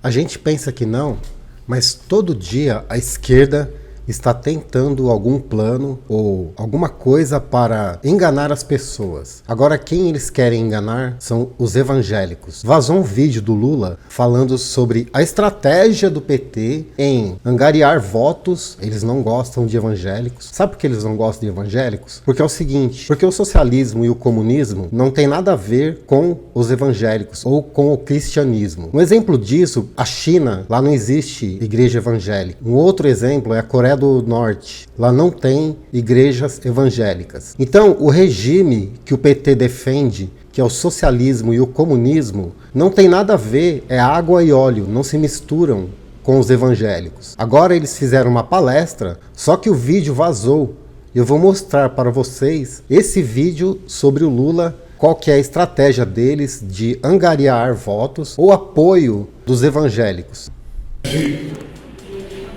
A gente pensa que não, mas todo dia a esquerda está tentando algum plano ou alguma coisa para enganar as pessoas. Agora, quem eles querem enganar são os evangélicos. Vazou um vídeo do Lula falando sobre a estratégia do PT em angariar votos. Eles não gostam de evangélicos. Sabe por que eles não gostam de evangélicos? Porque é o seguinte, porque o socialismo e o comunismo não tem nada a ver com os evangélicos ou com o cristianismo. Um exemplo disso, a China, lá não existe igreja evangélica. Um outro exemplo é a Coreia do Norte. Lá não tem igrejas evangélicas. Então, o regime que o PT defende, que é o socialismo e o comunismo, não tem nada a ver, é água e óleo, não se misturam com os evangélicos. Agora eles fizeram uma palestra, só que o vídeo vazou. Eu vou mostrar para vocês esse vídeo sobre o Lula, qual que é a estratégia deles de angariar votos ou apoio dos evangélicos.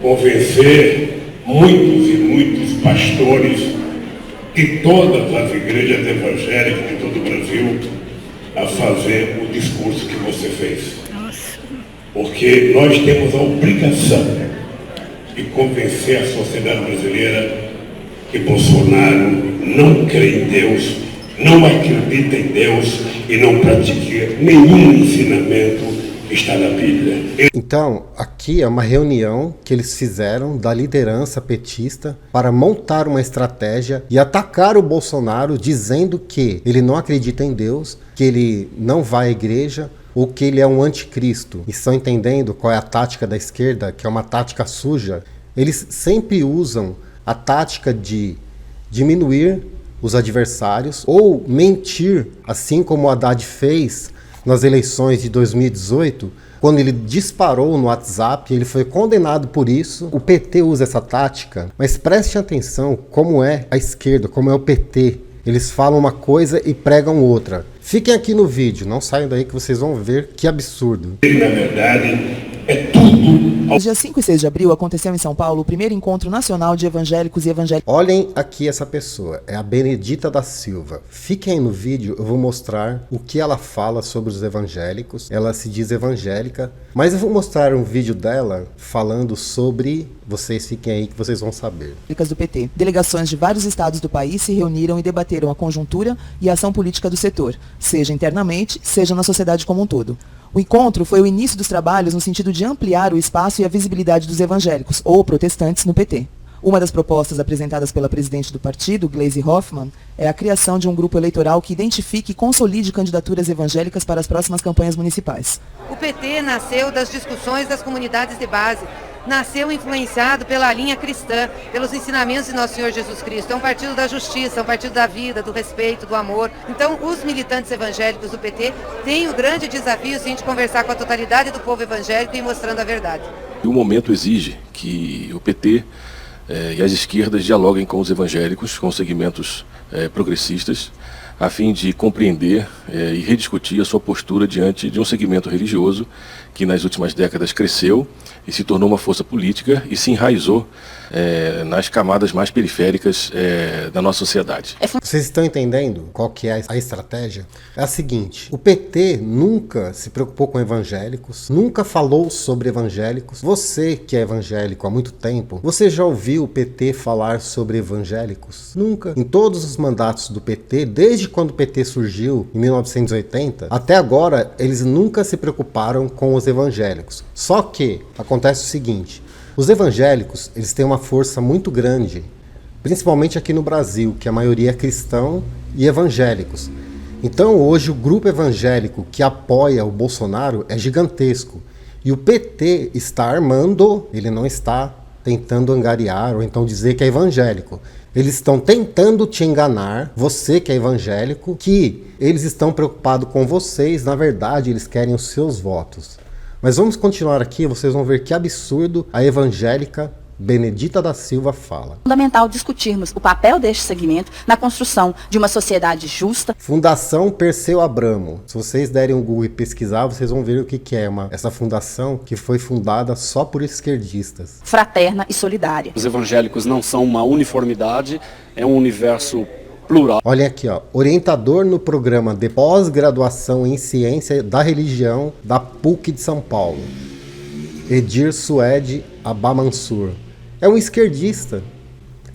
Convencer muitos e muitos pastores de todas as igrejas evangélicas de todo o Brasil a fazer o discurso que você fez. Porque nós temos a obrigação de convencer a sociedade brasileira que Bolsonaro não crê em Deus, não acredita em Deus e não pratica nenhum ensinamento que está na Bíblia. Então, aqui é uma reunião que eles fizeram da liderança petista para montar uma estratégia e atacar o Bolsonaro, dizendo que ele não acredita em Deus, que ele não vai à igreja ou que ele é um anticristo. Estão entendendo qual é a tática da esquerda, que é uma tática suja? Eles sempre usam a tática de diminuir os adversários ou mentir, assim como o Haddad fez nas eleições de 2018, quando ele disparou no WhatsApp, ele foi condenado por isso. O PT usa essa tática, mas preste atenção como é a esquerda, como é o PT. Eles falam uma coisa e pregam outra. Fiquem aqui no vídeo, não saiam daí que vocês vão ver que absurdo. Na verdade, é tudo. Nos dias 5 e 6 de abril aconteceu em São Paulo o primeiro encontro nacional de evangélicos e evangélicas. Olhem aqui essa pessoa, é a Benedita da Silva. Fiquem aí no vídeo, eu vou mostrar o que ela fala sobre os evangélicos. Ela se diz evangélica, mas eu vou mostrar um vídeo dela falando sobre... Vocês fiquem aí que vocês vão saber. Do PT. Delegações de vários estados do país se reuniram e debateram a conjuntura e a ação política do setor, seja internamente, seja na sociedade como um todo. O encontro foi o início dos trabalhos no sentido de ampliar o espaço e a visibilidade dos evangélicos, ou protestantes, no PT. Uma das propostas apresentadas pela presidente do partido, Gleisi Hoffmann, é a criação de um grupo eleitoral que identifique e consolide candidaturas evangélicas para as próximas campanhas municipais. O PT nasceu das discussões das comunidades de base, nasceu influenciado pela linha cristã, pelos ensinamentos de Nosso Senhor Jesus Cristo. É um partido da justiça, é um partido da vida, do respeito, do amor. Então, os militantes evangélicos do PT têm o grande desafio, sim, de conversar com a totalidade do povo evangélico e ir mostrando a verdade. O momento exige que o PT e as esquerdas dialoguem com os evangélicos, com os segmentos progressistas, a fim de compreender e rediscutir a sua postura diante de um segmento religioso que nas últimas décadas cresceu e se tornou uma força política e se enraizou nas camadas mais periféricas da nossa sociedade. Vocês estão entendendo qual que é a estratégia? É a seguinte, o PT nunca se preocupou com evangélicos, nunca falou sobre evangélicos. Você que é evangélico há muito tempo, você já ouviu o PT falar sobre evangélicos? Nunca. Em todos os mandatos do PT, desde quando o PT surgiu, em 1980, até agora, eles nunca se preocuparam com os evangélicos. Só que acontece o seguinte, os evangélicos, eles têm uma força muito grande, principalmente aqui no Brasil, que a maioria é cristão e evangélicos. Então hoje o grupo evangélico que apoia o Bolsonaro é gigantesco. E o PT está armando, ele não está tentando angariar ou então dizer que é evangélico. Eles estão tentando te enganar, você que é evangélico, que eles estão preocupados com vocês, na verdade eles querem os seus votos. Mas vamos continuar aqui, vocês vão ver que absurdo a evangélica Benedita da Silva fala. É fundamental discutirmos o papel deste segmento na construção de uma sociedade justa. Fundação Perseu Abramo. Se vocês derem um Google e pesquisar, vocês vão ver o que é essa fundação que foi fundada só por esquerdistas. Fraterna e solidária. Os evangélicos não são uma uniformidade, é um universo plural. Olhem aqui, ó, orientador no programa de pós-graduação em ciência da religião da PUC de São Paulo. Edir Suede Abamansur. É um esquerdista.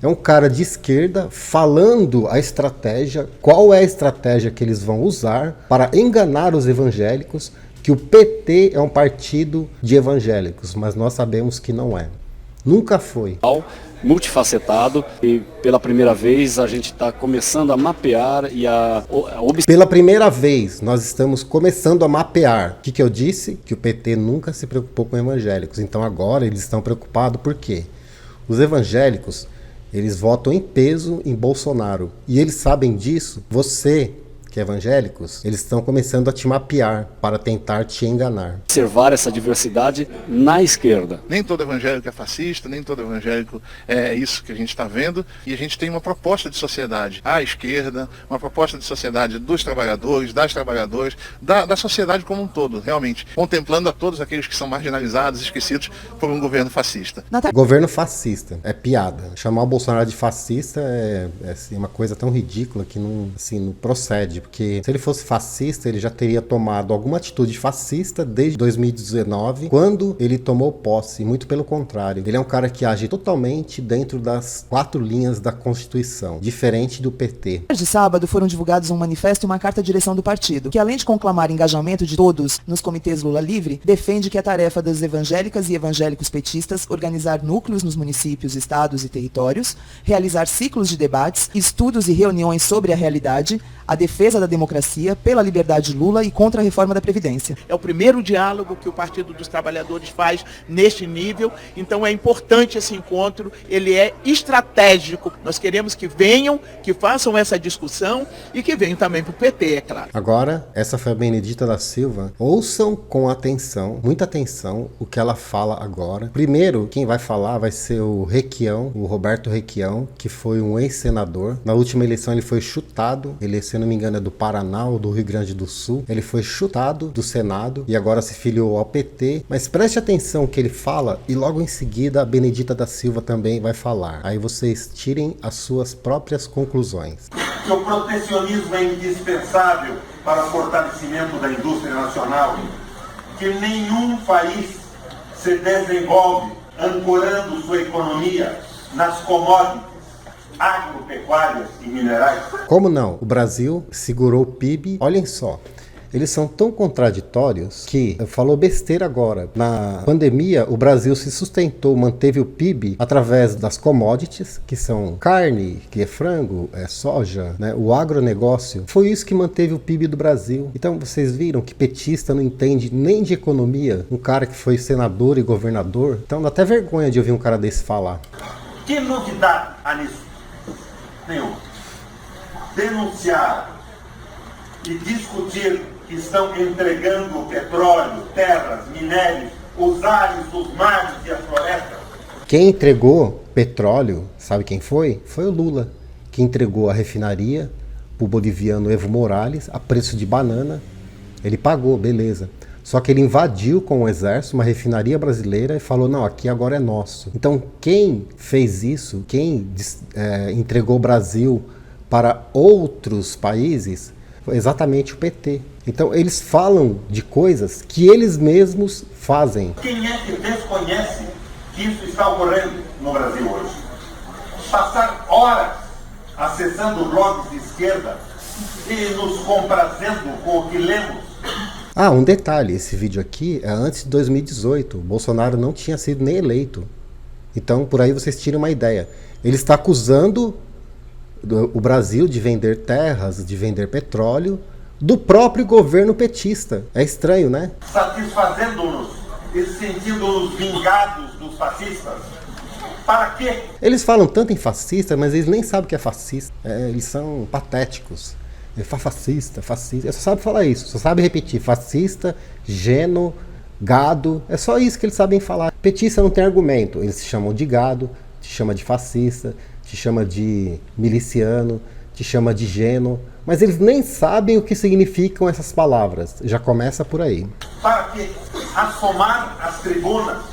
É um cara de esquerda falando a estratégia, qual é a estratégia que eles vão usar para enganar os evangélicos, que o PT é um partido de evangélicos, mas nós sabemos que não é. Nunca foi. Multifacetado, e pela primeira vez a gente está começando a mapear e Pela primeira vez nós estamos começando a mapear. O que eu disse? Que o PT nunca se preocupou com evangélicos. Então agora eles estão preocupados por quê? Os evangélicos, eles votam em peso em Bolsonaro. E eles sabem disso. Você, que é evangélicos, eles estão começando a te mapear para tentar te enganar. Observar essa diversidade na esquerda. Nem todo evangélico é fascista, nem todo evangélico é isso que a gente está vendo. E a gente tem uma proposta de sociedade à esquerda, uma proposta de sociedade dos trabalhadores, das trabalhadoras, da sociedade como um todo, realmente. Contemplando a todos aqueles que são marginalizados, esquecidos por um governo fascista. Governo fascista, é piada. Chamar o Bolsonaro de fascista é assim, uma coisa tão ridícula que não procede. Porque se ele fosse fascista, ele já teria tomado alguma atitude fascista desde 2019, quando ele tomou posse. Muito pelo contrário. Ele é um cara que age totalmente dentro das 4 linhas da Constituição, diferente do PT. De sábado foram divulgados um manifesto e uma carta de direção do partido, que além de conclamar engajamento de todos nos comitês Lula Livre, defende que é tarefa das evangélicas e evangélicos petistas organizar núcleos nos municípios, estados e territórios, realizar ciclos de debates, estudos e reuniões sobre a realidade, a defesa da democracia, pela liberdade Lula e contra a reforma da Previdência. É o primeiro diálogo que o Partido dos Trabalhadores faz neste nível, então é importante esse encontro, ele é estratégico. Nós queremos que venham, que façam essa discussão e que venham também para o PT, é claro. Agora, essa foi a Benedita da Silva. Ouçam com atenção, muita atenção, o que ela fala agora. Primeiro, quem vai falar vai ser o Requião, o Roberto Requião, que foi um ex-senador. Na última eleição ele foi chutado, ele, se não me engano, é do Paraná ou do Rio Grande do Sul. Ele foi chutado do Senado e agora se filiou ao PT. Mas preste atenção que ele fala e logo em seguida a Benedita da Silva também vai falar. Aí vocês tirem as suas próprias conclusões. Que o protecionismo é indispensável para o fortalecimento da indústria nacional. Que nenhum país se desenvolve ancorando sua economia nas commodities agropecuárias e minerais. Como não? O Brasil segurou o PIB. Olhem só, eles são tão contraditórios que falou besteira agora. Na pandemia, o Brasil se sustentou, manteve o PIB através das commodities, que são carne, que é frango, é soja, né? O agronegócio. Foi isso que manteve o PIB do Brasil. Então vocês viram que petista não entende nem de economia, um cara que foi senador e governador. Então dá até vergonha de ouvir um cara desse falar. Que novidade há nisso? Nenhum. Denunciar e discutir que estão entregando petróleo, terras, minérios, os ares, os mares e a floresta. Quem entregou petróleo, sabe quem foi? Foi o Lula, que entregou a refinaria para o boliviano Evo Morales a preço de banana. Ele pagou, beleza. Só que ele invadiu com o exército uma refinaria brasileira e falou, não, aqui agora é nosso. Então quem fez isso, quem entregou o Brasil para outros países, foi exatamente o PT. Então eles falam de coisas que eles mesmos fazem. Quem é que desconhece que isso está ocorrendo no Brasil hoje? Passar horas acessando blogs de esquerda e nos comprazendo com o que lemos. Ah, um detalhe, esse vídeo aqui é antes de 2018, o Bolsonaro não tinha sido nem eleito. Então, por aí vocês tiram uma ideia. Ele está acusando o Brasil de vender terras, de vender petróleo, do próprio governo petista. É estranho, né? Satisfazendo-nos e sentindo-nos vingados dos fascistas. Para quê? Eles falam tanto em fascista, mas eles nem sabem o que é fascista. Eles são patéticos. Ele fala fascista, fascista. Ele só sabe falar isso, só sabe repetir. Fascista, geno, gado. É só isso que eles sabem falar. Petista não tem argumento. Eles se chamam de gado, te chama de fascista, te chama de miliciano, te chama de geno. Mas eles nem sabem o que significam essas palavras. Já começa por aí. Para que assomar as tribunas,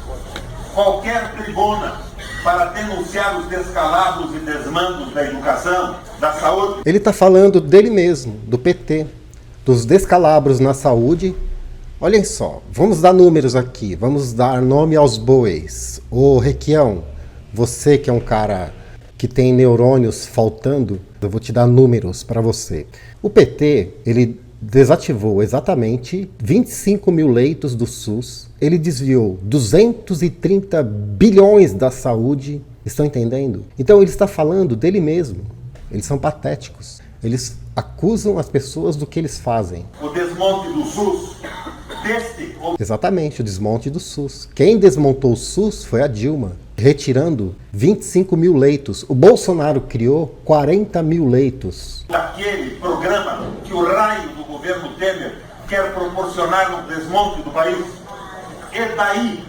qualquer tribuna, para denunciar os descalabros e desmandos da educação, da saúde. Ele está falando dele mesmo, do PT, dos descalabros na saúde, Olhem só, vamos dar números aqui, vamos dar nome aos bois. Ô Requião, você que é um cara que tem neurônios faltando, eu vou te dar números para você. O PT, ele desativou exatamente 25 mil leitos do SUS, ele desviou 230 bilhões da saúde, estão entendendo? Então ele está falando dele mesmo, eles são patéticos, eles acusam as pessoas do que eles fazem. O desmonte do SUS, Exatamente, o desmonte do SUS. Quem desmontou o SUS foi a Dilma, retirando 25 mil leitos. O Bolsonaro criou 40 mil leitos. Aquele programa que o raio do governo Temer quer proporcionar no desmonte do país. E daí,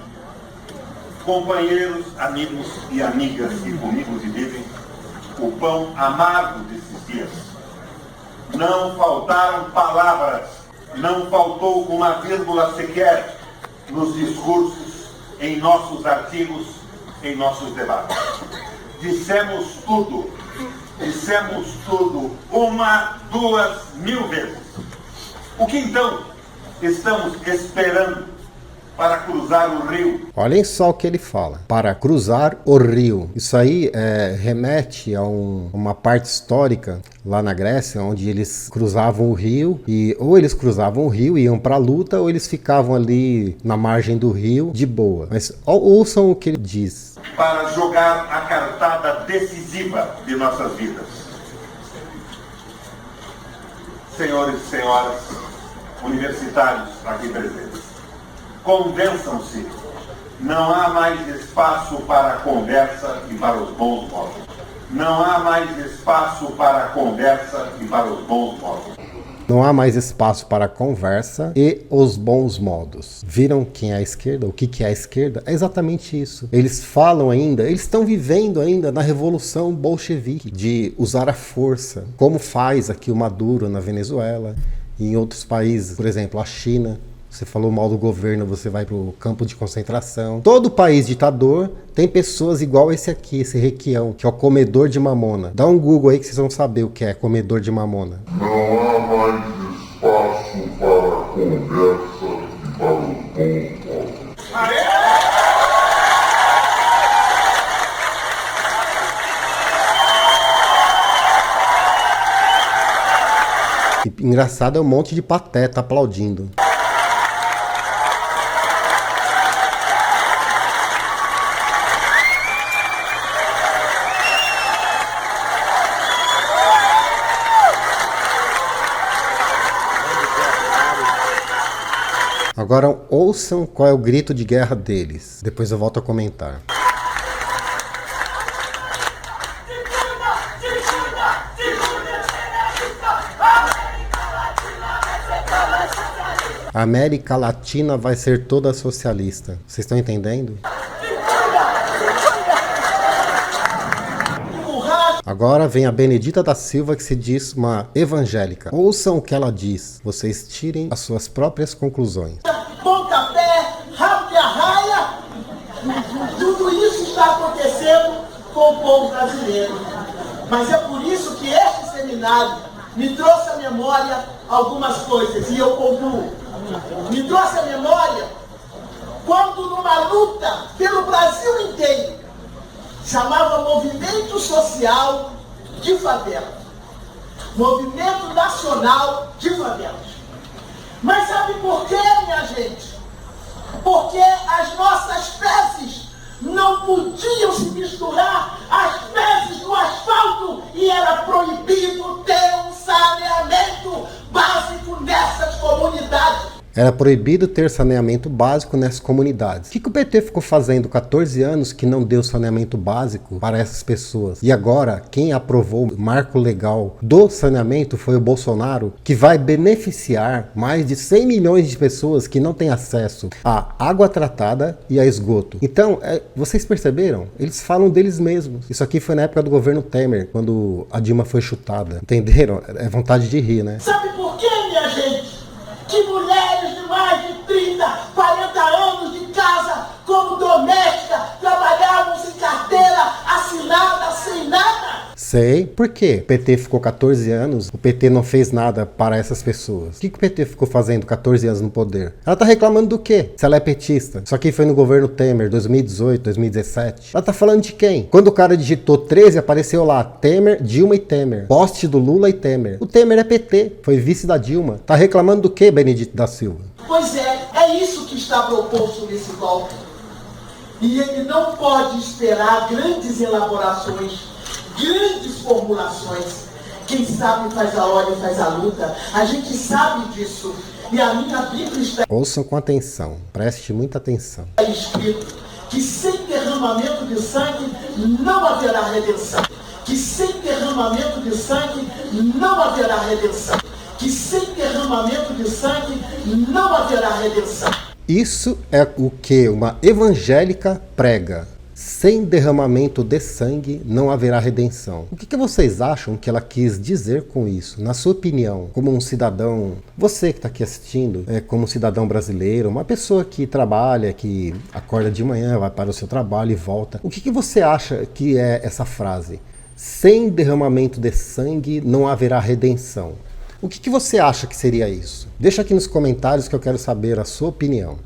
companheiros, amigos e amigas que comigo vivem, o pão amargo desses dias. Não faltaram palavras, não faltou uma vírgula sequer nos discursos, em nossos artigos, em nossos debates. Dissemos tudo, uma, 2, 1000 vezes. O que então estamos esperando para cruzar o rio? Olhem só o que ele fala, para cruzar o rio. Isso aí remete a uma parte histórica lá na Grécia, onde eles cruzavam o rio, e ou eles cruzavam o rio e iam para a luta, ou eles ficavam ali na margem do rio de boa. Mas ouçam o que ele diz. Para jogar a cartada decisiva de nossas vidas. Senhores e senhoras, universitários aqui presentes, convençam-se, não há mais espaço para a conversa e para os bons modos. Não há mais espaço para a conversa e para os bons modos. Não há mais espaço para a conversa e os bons modos. Viram quem é a esquerda? O que é a esquerda? É exatamente isso. Eles falam ainda, eles estão vivendo ainda na revolução bolchevique, de usar a força, como faz aqui o Maduro na Venezuela e em outros países, por exemplo, a China. Você falou mal do governo, você vai para o campo de concentração. Todo país ditador tem pessoas igual esse aqui, esse Requião, que é o comedor de mamona. Dá um Google aí que vocês vão saber o que é comedor de mamona. Não há mais espaço para a conversa e para os bons modos. E engraçado é um monte de pateta aplaudindo. Agora ouçam qual é o grito de guerra deles. Depois eu volto a comentar. A América Latina vai ser toda socialista. Vocês estão entendendo? Agora vem a Benedita da Silva, que se diz uma evangélica. Ouçam o que ela diz. Vocês tirem as suas próprias conclusões. Pontapé, rabo de arraia, tudo isso está acontecendo com o povo brasileiro. Mas é por isso que este seminário me trouxe à memória algumas coisas, e eu concluo. Me trouxe à memória quando, numa luta pelo Brasil inteiro, chamava Movimento Social de Favela, Movimento Nacional de Favelas. Mas sabe por quê, minha gente? Porque as nossas fezes não podiam se misturar às fezes do asfalto e era proibido ter um saneamento básico nessas comunidades. Era proibido ter saneamento básico nessas comunidades. O que o PT ficou fazendo 14 anos que não deu saneamento básico para essas pessoas? E agora, quem aprovou o marco legal do saneamento foi o Bolsonaro, que vai beneficiar mais de 100 milhões de pessoas que não têm acesso à água tratada e a esgoto. Então, vocês perceberam? Eles falam deles mesmos. Isso aqui foi na época do governo Temer, quando a Dilma foi chutada. Entenderam? É vontade de rir, né? Sabe por quê, minha gente? Que mulheres de mais de 30, 40 anos de casa como doméstica trabalhavam sem carteira assinada, sem nada. Sei. Por quê? O PT ficou 14 anos, o PT não fez nada para essas pessoas. O que o PT ficou fazendo 14 anos no poder? Ela tá reclamando do quê? Se ela é petista. Isso aqui foi no governo Temer, 2018, 2017. Ela tá falando de quem? Quando o cara digitou 13, apareceu lá Temer, Dilma e Temer. Poste do Lula e Temer. O Temer é PT, foi vice da Dilma. Tá reclamando do quê, Benedito da Silva? Pois é isso que está proposto nesse golpe. E ele não pode esperar grandes elaborações, grandes formulações. Quem sabe faz a hora e faz a luta. A gente sabe disso. E a minha Bíblia está... Ouçam com atenção, preste muita atenção. escrito que sem derramamento de sangue não haverá redenção. Que sem derramamento de sangue não haverá redenção. Que sem derramamento de sangue não haverá redenção. Isso é o que uma evangélica prega. Sem derramamento de sangue não haverá redenção. O que vocês acham que ela quis dizer com isso? Na sua opinião, como um cidadão, você que está aqui assistindo, como um cidadão brasileiro, uma pessoa que trabalha, que acorda de manhã, vai para o seu trabalho e volta. O que você acha que é essa frase? Sem derramamento de sangue não haverá redenção. O que você acha que seria isso? Deixa aqui nos comentários que eu quero saber a sua opinião.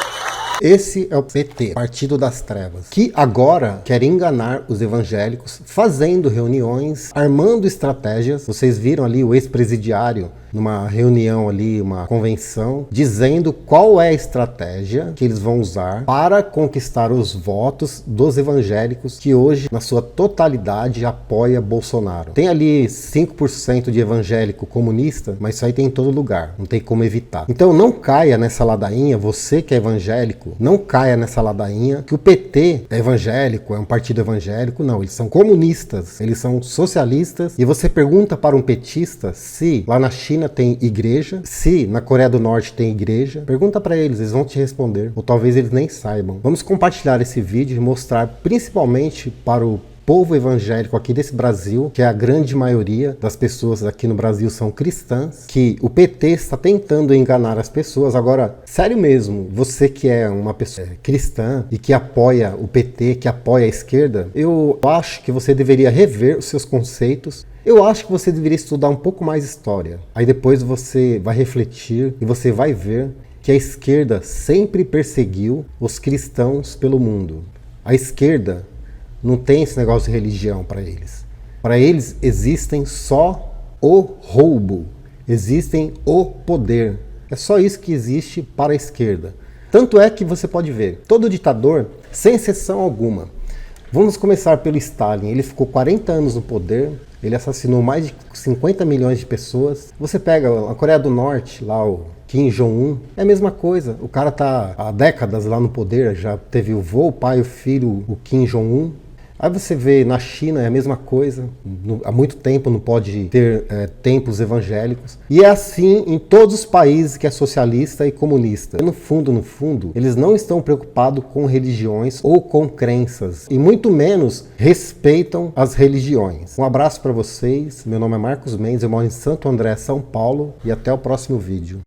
Esse é o PT, Partido das Trevas, que agora quer enganar os evangélicos, fazendo reuniões, armando estratégias. Vocês viram ali o ex-presidiário numa reunião ali, uma convenção, dizendo qual é a estratégia que eles vão usar para conquistar os votos dos evangélicos que hoje, na sua totalidade, apoia Bolsonaro. Tem ali 5% de evangélico comunista, mas isso aí tem em todo lugar, não tem como evitar. Então não caia nessa ladainha, você que é evangélico, não caia nessa ladainha que o PT é evangélico, é um partido evangélico. Não, eles são comunistas, eles são socialistas. E você pergunta para um petista se lá na China tem igreja, se na Coreia do Norte tem igreja, pergunta para eles, eles vão te responder, ou talvez eles nem saibam. Vamos compartilhar esse vídeo e mostrar principalmente para o povo evangélico aqui desse Brasil, que é a grande maioria das pessoas aqui no Brasil são cristãs, que o PT está tentando enganar as pessoas. Agora, sério mesmo, você que é uma pessoa cristã e que apoia o PT, que apoia a esquerda, eu acho que você deveria rever os seus conceitos. Eu acho que você deveria estudar um pouco mais história. Aí depois você vai refletir e você vai ver que a esquerda sempre perseguiu os cristãos pelo mundo. A esquerda não tem esse negócio de religião para eles. Para eles existem só o roubo, existem o poder. É só isso que existe para a esquerda. Tanto é que você pode ver, todo ditador, sem exceção alguma. Vamos começar pelo Stalin. Ele ficou 40 anos no poder, ele assassinou mais de 50 milhões de pessoas. Você pega a Coreia do Norte, lá o Kim Jong-un, é a mesma coisa. O cara tá há décadas lá no poder, já teve o vô, o pai, o filho, o Kim Jong-un. Aí você vê na China é a mesma coisa, há muito tempo não pode ter templos evangélicos. E é assim em todos os países que é socialista e comunista. No fundo, eles não estão preocupados com religiões ou com crenças, e muito menos respeitam as religiões. Um abraço para vocês, meu nome é Marcos Mendes, eu moro em Santo André, São Paulo, e até o próximo vídeo.